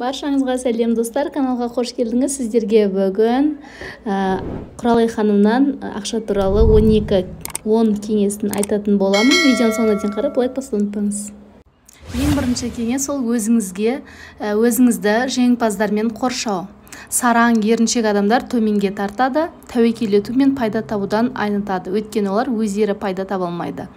Баршаңызға сәлем достар, каналға қош келдіңіз. Сіздерге бүгін Құралай ханымнан ақша туралы 10 кеңесін айтатын боламын. Видеоны соңына дейін қарап, лайк басуды ұмытпаңыз. Ең бірінші кеңес ол өзіңізді жеңімпаздармен қоршау. Сараң, еріншек адамдар төменге тартады, тәуекел ету мен пайда табудан айнытады. Өйткені олар өздері пайда таба алмайды.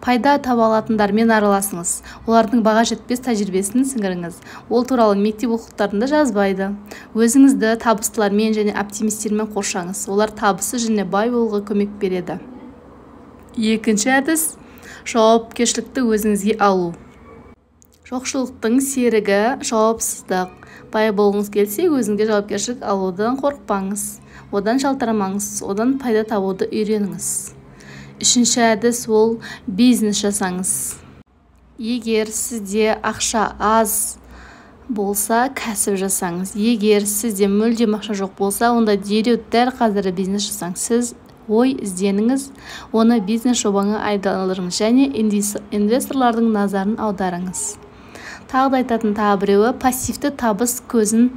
Пайда таба алатындармен араласыңыз. Олардың баға жетпес тәжірибесін сіңіріңіз. Ол туралы мектеп оқулықтарында жазбайды. Өзіңізді табыстылармен және оптимистермен қоршаңыз. Олар табысы және бай болуға көмек береді. Екінші әдіс – жауапкершілікті өзіңізге алу. Жоқшылықтың серігі жауапсыздық. Бай болғыңыз келсе, өзіңге жауапкершілік алудан қорықпаңыз. Одан жалтарамаңыз, одан пайда табуды үйреніңіз. Үшінші әдіс ол бизнес жасаңыз. Егер сізде ақша аз болса, кәсіп жасаңыз. Егер сізде мүлдем ақша жоқ болса, онда дереу дәл қазір бизнес жасаңыз. Сіз ой ізденіңіз, оны бизнес жобаңа айналдырыңыз және инвесторлардың назарын аударыңыз. Тағы да айтатын тағы біреуі пассивті табыс көзін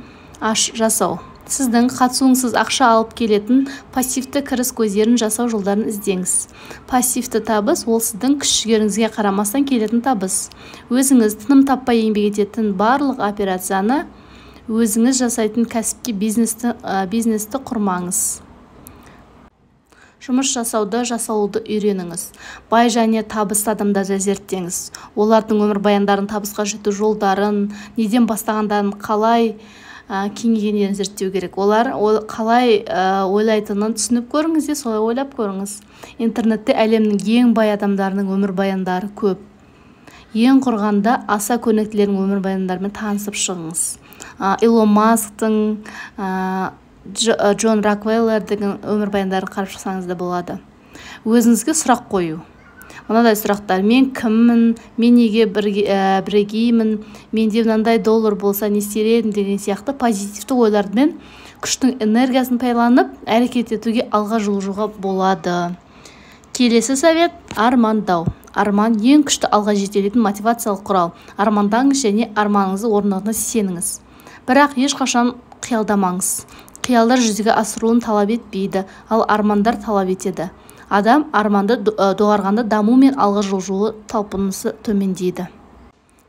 жасау. Сіздің қатысуыңсыз ақша алып келетін пассивті кіріс көздерін жасау жолдарын іздеңіз. Пассивті табыс ол сіздің күш-жігеріңізге қарамастан келетін табыс. Өзіңіз тыным таппай еңбек ететін барлық операцияны өзіңіз жасайтын кәсіпке бизнесті құрмаңыз. Жұмыс жасауды үйреніңіз. Бай және табысты адамдарды зерттеңіз. Олардың өмір баяндарын, табысқа жету жолдарын, неден бастағандарын, қалай кеңейгендерін зерттеу керек. Олар қалай ойлайтынын түсініп көріңіз де солай ойлап көріңіз. Интернетте әлемнің ең бай адамдарының өмір баяндары көп. Ең құрғанда аса көрнектілердің өмір баяндарымен танысып шығыңыз. Илон Масктың, Джон Рокфеллердің өмір баяндарын қарап шықсаңыз да болады. Өзіңізге сұрақ қою. Мынадай сұрақтар: мен кіммін, мен неге бірігеймін, менде мынандай доллар болса не істер едім деген сияқты позитивті ойлармен күштің энергиясын пайдаланып, әрекет етуге алға жылжуға болады. Келесі совет – армандау. Арман ең күшті алға жетелейтін мотивациялық құрал. Армандаңыз және арманыңызды орындауына сеніңіз. Бірақ ешқашан қиялдамаңыз. Қиялдар жүзеге асырылуын талап етпейді, ал армандар талап етеді. Адам арманды доғарғанда даму мен алға жылжуы талпынысы төмендейді.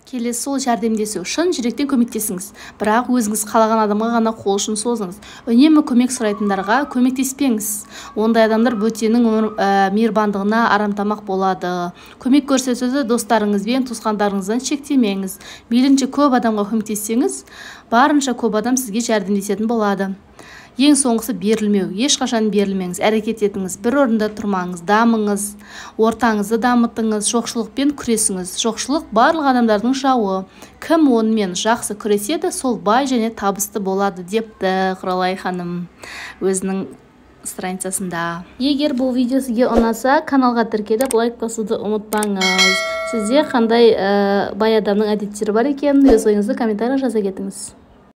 Келесі ол жәрдемдесу. Шын жүректен көмектесіңіз, бірақ өзіңіз қалаған адамға ғана қол ұшын созыңыз. Үнемі көмек сұрайтындарға көмектеспеңіз. Ондай адамдар бөтеннің мейірбандығына арамтамақ болады. Көмек көрсетуді достарыңызбен, туысқандарыңыздан шектемеңіз. Мейлінше көп адамға көмектессеңіз, барынша көп адам сізге жәрдемдесетін болады. Ең соңғысы берілмеу. Ешқашан берілмеңіз, әрекет етіңіз, бір орында тұрмаңыз, дамыңыз, ортаңызды дамытыңыз, жоқшылықпен күресіңіз. Жоқшылық барлық адамдардың жауы. Кім онымен жақсы күреседі, сол бай және табысты болады, депті Құралай ханым өзінің страницасында. Егер бұл видео сізге ұнаса, каналға тіркеліп лайк басуды ұмытпаңыз. Сізде қандай бай адамның әдеттері бар екенін өз ойыңызды комментарийға жаза кетіңіз.